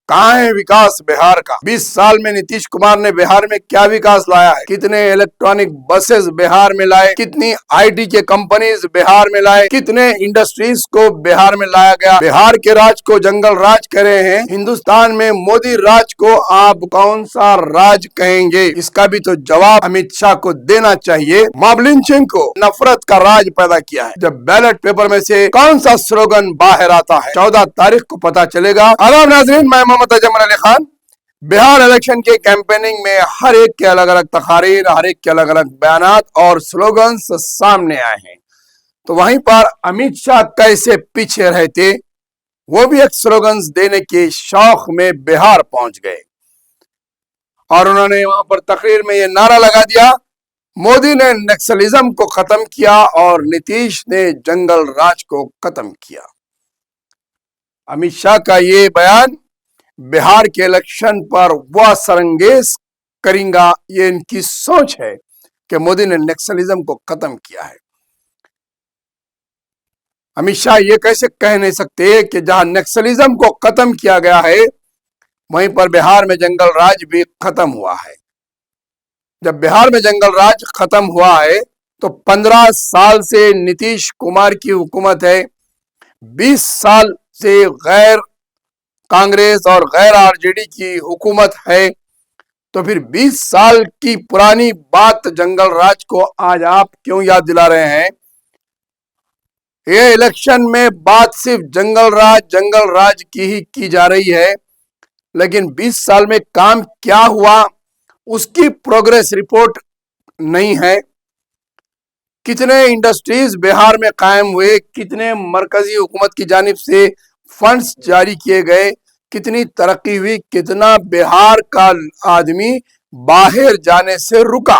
कहाँ है विकास बिहार का? 20 साल में नीतीश कुमार ने बिहार में क्या विकास लाया है? कितने इलेक्ट्रॉनिक बसेस बिहार में लाए, कितनी आईटी के कंपनीज बिहार में लाए, कितने इंडस्ट्रीज को बिहार में लाया गया। बिहार के राज को जंगल राज करे हैं, हिंदुस्तान में मोदी राज को आप कौन सा राज कहेंगे? इसका भी तो जवाब अमित शाह को देना चाहिए। मॉब लिंचिंग को नफरत का राज पैदा किया है। जब बैलेट पेपर में से कौन सा स्लोगन बाहर आता है, 14 तारीख को पता चलेगा। आदाब नाज़रीन, मैं मोहम्मद अजमल अली खान। बिहार इलेक्शन के कैंपेनिंग में हर एक के अलग अलग तकारीर, हर एक के अलग अलग बयानात और स्लोगन्स सामने आए हैं। तो वहीं पर अमित शाह कैसे पीछे रहते, वो भी एक स्लोगन्स देने के शौक में बिहार पहुंच गए और उन्होंने वहां पर तकरीर में ये नारा लगा दिया, मोदी ने नक्सलिज्म को खत्म किया और नीतीश ने जंगल राज को खत्म किया। अमित शाह का ये बयान बिहार के इलेक्शन पर वह सरंगेज करेगा, ये इनकी सोच है कि मोदी ने नक्सलिज्म को खत्म किया है। अमित शाह ये कैसे कह नहीं सकते कि जहां नक्सलिज्म को खत्म किया गया है वहीं पर बिहार में जंगल राज भी खत्म हुआ है। जब बिहार में जंगल राज खत्म हुआ है तो 15 साल से नीतीश कुमार की हुकूमत है, 20 साल से गैर कांग्रेस और गैर आरजेडी की हुकूमत है, तो फिर 20 साल की पुरानी बात जंगल राज को आज आप क्यों याद दिला रहे हैं? ये इलेक्शन में बात सिर्फ जंगल राज की ही की जा रही है, लेकिन 20 साल में काम क्या हुआ उसकी प्रोग्रेस रिपोर्ट नहीं है। कितने इंडस्ट्रीज बिहार में कायम हुए, कितने मरकजी हुकूमत की जानिब से फंड्स जारी किए गए, कितनी तरक्की हुई, कितना बिहार का आदमी बाहर जाने से रुका।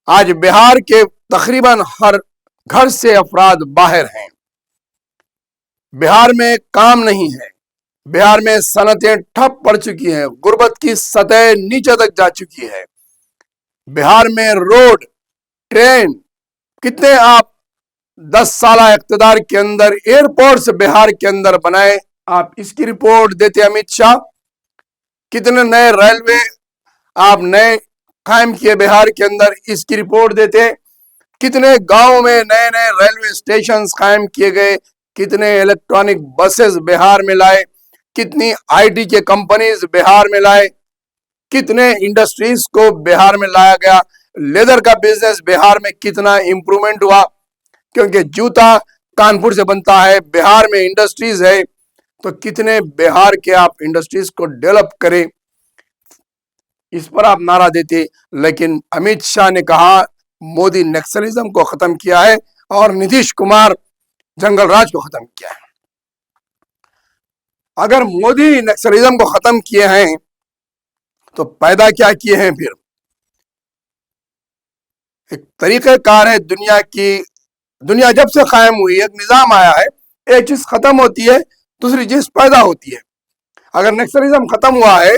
आज बिहार के तकरीबन हर घर से अफराद बाहर हैं। बिहार में काम नहीं है, बिहार में सनतें ठप पड़ चुकी हैं, गुर्बत की सतह नीचे तक जा चुकी है। बिहार में रोड, ट्रेन, कितने आप 10 साल इख्तिदार के अंदर एयरपोर्ट्स बिहार के अंदर बनाए, आप इसकी रिपोर्ट देते अमित शाह। कितने नए रेलवे आप नए कायम किए बिहार के अंदर, इसकी रिपोर्ट देते। कितने गांव में नए नए रेलवे स्टेशन कायम किए गए, कितने इलेक्ट्रॉनिक बसेस बिहार में लाए, कितनी आईटी के कंपनीज बिहार में लाए, कितने इंडस्ट्रीज को बिहार में लाया गया। लेदर का बिजनेस बिहार में कितना इंप्रूवमेंट हुआ, क्योंकि जूता कानपुर से बनता है, बिहार में इंडस्ट्रीज है, तो कितने बिहार के आप इंडस्ट्रीज को डेवलप करें, इस पर आप नारा देते। लेकिन अमित शाह ने कहा मोदी नक्सलिज्म को खत्म किया है और नीतीश कुमार जंगल राज को खत्म किया है। अगर मोदी नक्सलिज्म को खत्म किए हैं तो पैदा क्या किए हैं? फिर एक तरीक़ेकार है दुनिया जब से कायम हुई, एक निजाम आया है, एक चीज खत्म होती है दूसरी चीज पैदा होती है। अगर नक्सलिज्म खत्म हुआ है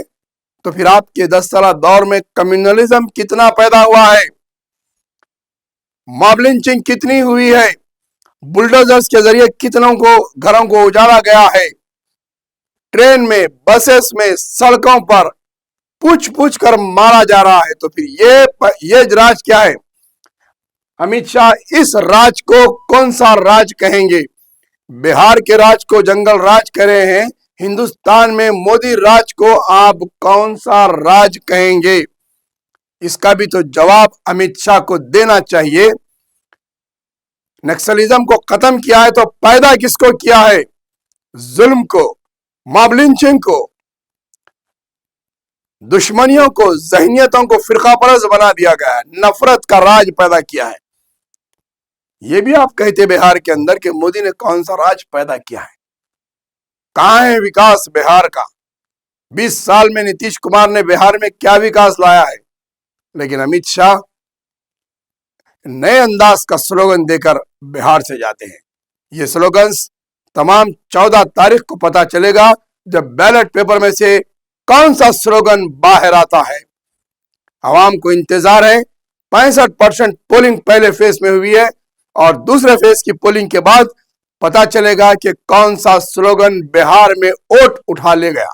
तो फिर आपके 10 साल दौर में कम्युनलिज्म कितना पैदा हुआ है, मॉब लिंचिंग कितनी हुई है, बुलडोजर्स के जरिए कितनों को घरों को उजाड़ा गया है, ट्रेन में, बसेस में, सड़कों पर पूछ पूछ कर मारा जा रहा है। तो फिर ये राज क्या है? अमित शाह इस राज को कौन सा राज कहेंगे? बिहार के राज को जंगल राज करे हैं, हिंदुस्तान में मोदी राज को आप कौन सा राज कहेंगे? इसका भी तो जवाब अमित शाह को देना चाहिए। नक्सलिज्म को खत्म किया है तो पैदा किसको किया है? जुल्म को, मॉब लिंचिंग को, दुश्मनियों को, जहनियतों को फिरका परस्त बना दिया गया है, नफरत का राज पैदा किया है। ये भी आप कहते बिहार के अंदर कि मोदी ने कौन सा राज पैदा किया है? कहां है विकास बिहार का? 20 साल में नीतीश कुमार ने बिहार में क्या विकास लाया है? लेकिन अमित शाह नए अंदाज का स्लोगन देकर बिहार से जाते हैं। ये स्लोगन्स तमाम 14 तारीख को पता चलेगा, जब बैलेट पेपर में से कौन सा स्लोगन बाहर आता है। आवाम को इंतजार है। 65% पोलिंग पहले फेज में हुई है और दूसरे फेज की पोलिंग के बाद पता चलेगा कि कौन सा स्लोगन बिहार में वोट उठा ले गया।